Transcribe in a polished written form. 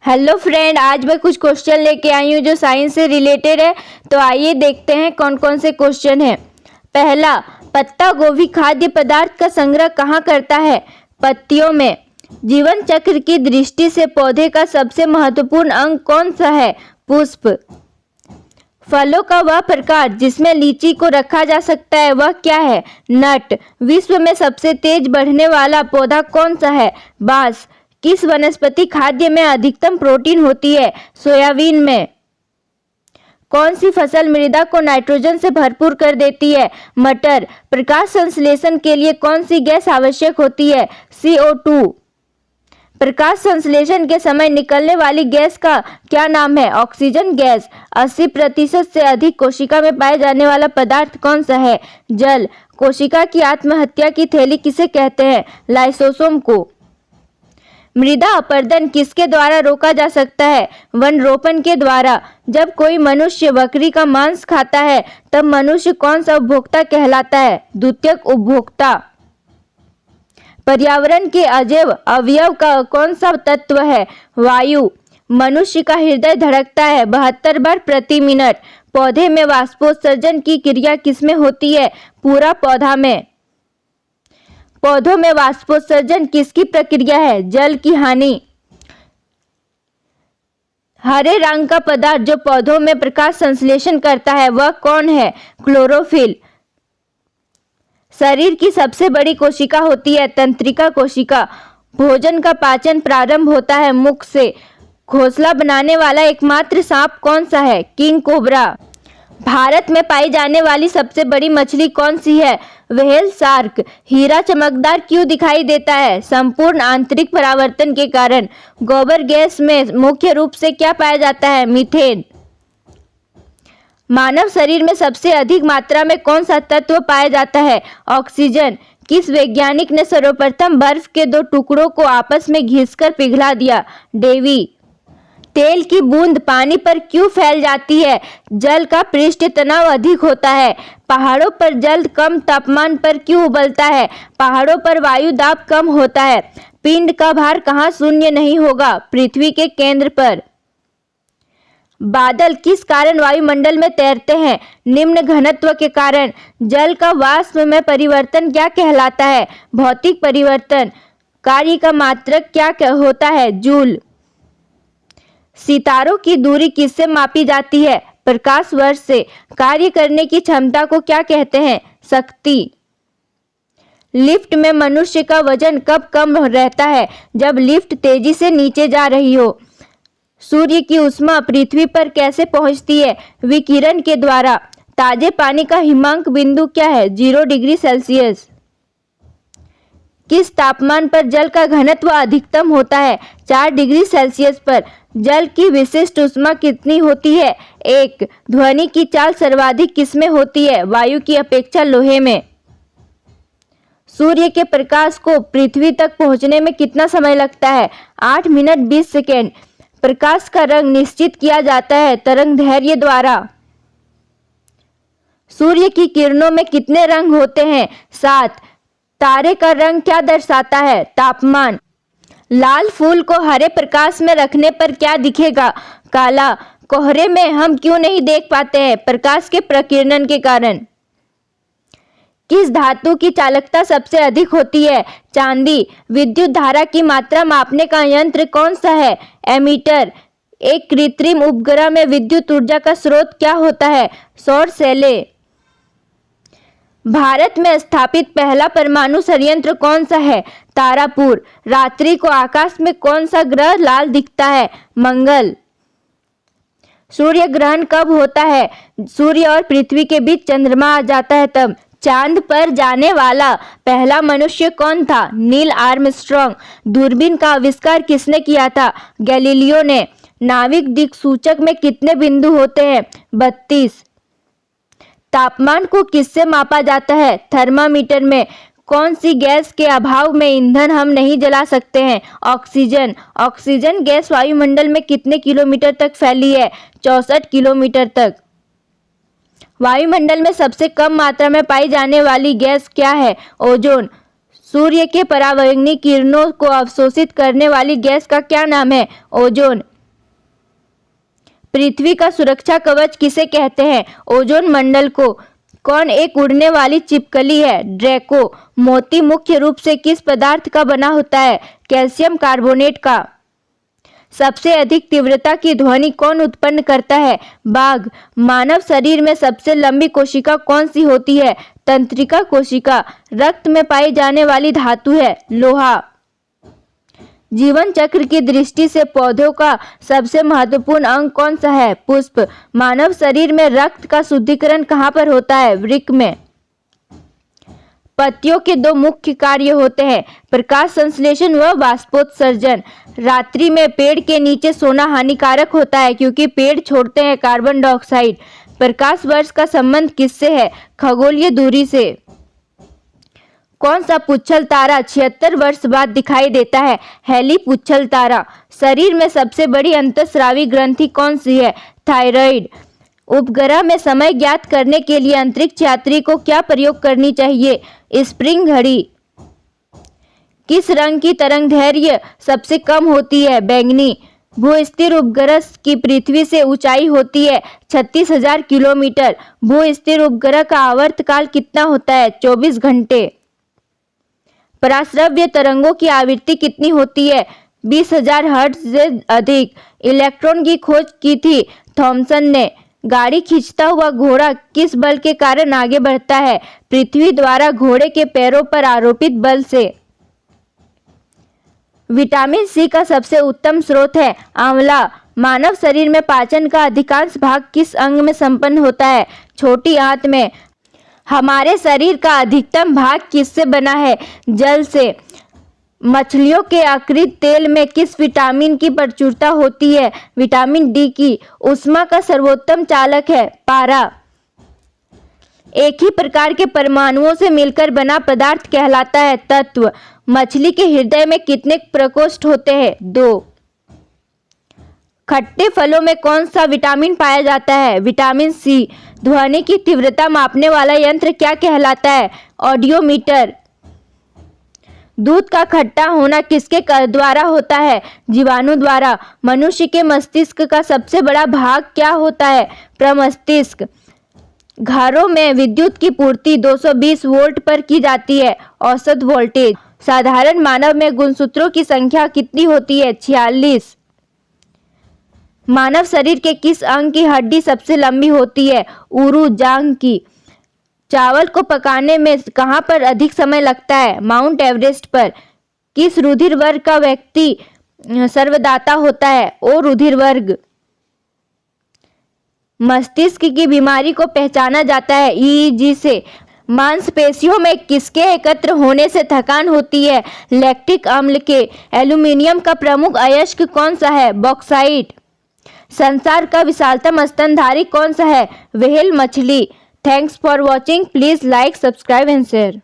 Hello friend, आज मैं कुछ क्वेश्चन लेके आई हूँ जो साइंस से रिलेटेड है। तो आइए देखते हैं कौन कौन से क्वेश्चन हैं। पहला, पत्ता गोभी खाद्य पदार्थ का संग्रह कहाँ करता है? पत्तियों में। जीवन चक्र की दृष्टि से पौधे का सबसे महत्वपूर्ण अंग कौन सा है? पुष्प। फलों का वह प्रकार जिसमें लीची को रखा जा सकता है वह क्या है? नट। विश्व में सबसे तेज बढ़ने वाला पौधा कौन सा है? बांस। किस वनस्पति खाद्य में अधिकतम प्रोटीन होती है? सोयाबीन में। कौन सी फसल मृदा को नाइट्रोजन से भरपूर कर देती है? मटर। प्रकाश संश्लेषण के लिए कौन सी गैस आवश्यक होती है? CO2। प्रकाश संश्लेषण के समय निकलने वाली गैस का क्या नाम है? Oxygen gas. 80% से अधिक कोशिका में पाए जाने वाला पदार्थ कौन सा है? जल। कोशिका की आत्महत्या की थैली किसे कहते हैं? लाइसोसोम को। मृदा अपरदन किसके द्वारा रोका जा सकता है? वन रोपण के द्वारा। जब कोई मनुष्य बकरी का मांस खाता है तब मनुष्य कौन सा उपभोक्ता कहलाता है? द्वितीयक उपभोक्ता। पर्यावरण के अजैव अवयव का कौन सा तत्व है? वायु। मनुष्य का हृदय धड़कता है 72 बार प्रति मिनट। पौधे में वाष्पोत्सर्जन की क्रिया किसमें होती है? पूरा पौधा में। पौधों में वाष्पोत्सर्जन किसकी प्रक्रिया है? जल की हानि। हरे रंग का पदार्थ जो पौधों में प्रकाश संश्लेषण करता है वह कौन है? क्लोरोफिल। शरीर की सबसे बड़ी कोशिका होती है तंत्रिका कोशिका। भोजन का पाचन प्रारंभ होता है मुख से। घोंसला बनाने वाला एकमात्र सांप कौन सा है? King cobra. भारत में पाई जाने वाली सबसे बड़ी मछली कौन सी है? Whale shark. हीरा चमकदार क्यों दिखाई देता है? संपूर्ण आंतरिक परावर्तन के कारण। गोबर गैस में मुख्य रूप से क्या पाया जाता है? मीथेन। मानव शरीर में सबसे अधिक मात्रा में कौन सा तत्व पाया जाता है? ऑक्सीजन। किस वैज्ञानिक ने सर्वप्रथम बर्फ के दो टुकड़ों को आपस में घिसकर पिघला दिया? डेवी। तेल की बूंद पानी पर क्यों फैल जाती है? जल का पृष्ठ तनाव अधिक होता है। पहाड़ों पर जल कम तापमान पर क्यों उबलता है? पहाड़ों पर वायु दाब कम होता है। पिंड का भार कहाँ शून्य नहीं होगा? पृथ्वी के केंद्र पर। बादल किस कारण वायुमंडल में तैरते हैं? निम्न घनत्व के कारण। जल का वाष्प में परिवर्तन क्या कहलाता है? भौतिक परिवर्तन। कार्य का मात्रक क्या होता है? जूल। सितारों की दूरी किससे मापी जाती है? प्रकाश वर्ष से। कार्य करने की क्षमता को क्या कहते हैं? शक्ति। लिफ्ट में मनुष्य का वजन कब कम रहता है? जब लिफ्ट तेजी से नीचे जा रही हो। सूर्य की ऊष्मा पृथ्वी पर कैसे पहुंचती है? विकिरण के द्वारा। ताजे पानी का हिमांक बिंदु क्या है? 0 डिग्री सेल्सियस। किस तापमान पर जल का घनत्व अधिकतम होता है? 4 डिग्री सेल्सियस पर। जल की विशिष्ट ऊष्मा कितनी होती है? 1। ध्वनि की चाल सर्वाधिक किसमें होती है? वायु की अपेक्षा लोहे में। सूर्य के प्रकाश को पृथ्वी तक पहुंचने में कितना समय लगता है? 8 मिनट 20 सेकेंड। प्रकाश का रंग निश्चित किया जाता है तरंगदैर्घ्य द्वारा। सूर्य की किरणों में कितने रंग होते हैं? 7। तारे का रंग क्या दर्शाता है? तापमान। लाल फूल को हरे प्रकाश में रखने पर क्या दिखेगा? काला। कोहरे में हम क्यों नहीं देख पाते हैं? प्रकाश के प्रकीर्णन के कारण। किस धातु की चालकता सबसे अधिक होती है? चांदी। विद्युत धारा की मात्रा मापने का यंत्र कौन सा है? एमीटर। एक कृत्रिम उपग्रह में विद्युत ऊर्जा का स्रोत क्या होता है? सौर सेलें। भारत में स्थापित पहला परमाणु संयंत्र कौन सा है? तारापुर। रात्रि को आकाश में कौन सा ग्रह लाल दिखता है? मंगल। सूर्य ग्रहण कब होता है? सूर्य और पृथ्वी के बीच चंद्रमा आ जाता है तब। चांद पर जाने वाला पहला मनुष्य कौन था? Neil Armstrong. दूरबीन का आविष्कार किसने किया था? गैलीलियो ने। नाविक दिक्सूचक में कितने बिंदु होते हैं? 32। तापमान को किससे मापा जाता है? थर्मामीटर में। कौन सी गैस के अभाव में ईंधन हम नहीं जला सकते हैं? ऑक्सीजन। ऑक्सीजन गैस वायुमंडल में कितने किलोमीटर तक फैली है? 64 किलोमीटर तक। वायुमंडल में सबसे कम मात्रा में पाई जाने वाली गैस क्या है? ओजोन। सूर्य के परावैंगनी किरणों को अवशोषित करने वाली गैस का क्या नाम है? ओजोन। पृथ्वी का सुरक्षा कवच किसे कहते हैं? ओजोन मंडल को। कौन एक उड़ने वाली छिपकली है? ड्रैको। मोती मुख्य रूप से किस पदार्थ का बना होता है? कैल्शियम कार्बोनेट का। सबसे अधिक तीव्रता की ध्वनि कौन उत्पन्न करता है? बाघ। मानव शरीर में सबसे लंबी कोशिका कौन सी होती है? तंत्रिका कोशिका। रक्त में पाई जाने वाली धातु है? लोहा। जीवन चक्र की दृष्टि से पौधों का सबसे महत्वपूर्ण अंग कौन सा है? पुष्प। मानव शरीर में रक्त का शुद्धिकरण कहाँ पर होता है? वृक्क में। पत्तियों के दो मुख्य कार्य होते हैं, प्रकाश संश्लेषण व वाष्पोत्सर्जन। रात्रि में पेड़ के नीचे सोना हानिकारक होता है क्योंकि पेड़ छोड़ते हैं कार्बन डाइऑक्साइड। प्रकाश वर्ष का संबंध किससे है? खगोलीय दूरी से। कौन सा पुच्छल तारा 76 वर्ष बाद दिखाई देता है? हैली पुच्छल तारा। शरीर में सबसे बड़ी अंतःस्रावी ग्रंथि कौन सी है? थायराइड। उपग्रह में समय ज्ञात करने के लिए अंतरिक्ष यात्री को क्या प्रयोग करनी चाहिए? स्प्रिंग घड़ी। किस रंग की तरंगदैर्घ्य सबसे कम होती है? बैंगनी। भू-स्थिर उपग्रह की पृथ्वी से ऊंचाई होती है 36,000 किलोमीटर। भू-स्थिर उपग्रह का आवर्तकाल कितना होता है? 24 घंटे। पराश्रव्य तरंगों की आवृत्ति कितनी होती है? 20,000 हर्ट्ज से अधिक। इलेक्ट्रॉन की खोज की थी थॉमसन ने। गाड़ी खींचता हुआ घोड़ा किस बल के कारण आगे बढ़ता है? पृथ्वी द्वारा घोड़े के पैरों पर आरोपित बल से। विटामिन सी का सबसे उत्तम स्रोत है? आंवला। मानव शरीर में पाचन का अधिकांश भाग किस अंग में संपन्न होता है? छोटी आंत में। हमारे शरीर का अधिकतम भाग किससे बना है? जल से। मछलियों के यकृत तेल में किस विटामिन की प्रचुरता होती है? विटामिन डी की। ऊष्मा का सर्वोत्तम चालक है? पारा। एक ही प्रकार के परमाणुओं से मिलकर बना पदार्थ कहलाता है? तत्व। मछली के हृदय में कितने प्रकोष्ठ होते हैं? 2। खट्टे फलों में कौन सा विटामिन पाया जाता है? Vitamin C. ध्वनि की तीव्रता मापने वाला यंत्र क्या कहलाता है? ऑडियोमीटर। दूध का खट्टा होना किसके द्वारा होता है? जीवाणु द्वारा। मनुष्य के मस्तिष्क का सबसे बड़ा भाग क्या होता है? प्रमस्तिष्क। घरों में विद्युत की पूर्ति 220 वोल्ट पर की जाती है, औसत वोल्टेज। साधारण मानव में गुणसूत्रों की संख्या कितनी होती है? 46। मानव शरीर के किस अंग की हड्डी सबसे लंबी होती है? ऊरू जांघ की। चावल को पकाने में कहाँ पर अधिक समय लगता है? माउंट एवरेस्ट पर। किस रुधिर वर्ग का व्यक्ति सर्वदाता होता है? ओ रुधिर वर्ग। मस्तिष्क की बीमारी को पहचाना जाता है ईईजी से। मांसपेशियों में किसके एकत्र होने से थकान होती है? लैक्टिक अम्ल के। एल्यूमिनियम का प्रमुख अयस्क कौन सा है? बॉक्साइट। संसार का विशालतम स्तनधारी कौन सा है? व्हेल मछली। Thanks for watching. Please like, subscribe and share.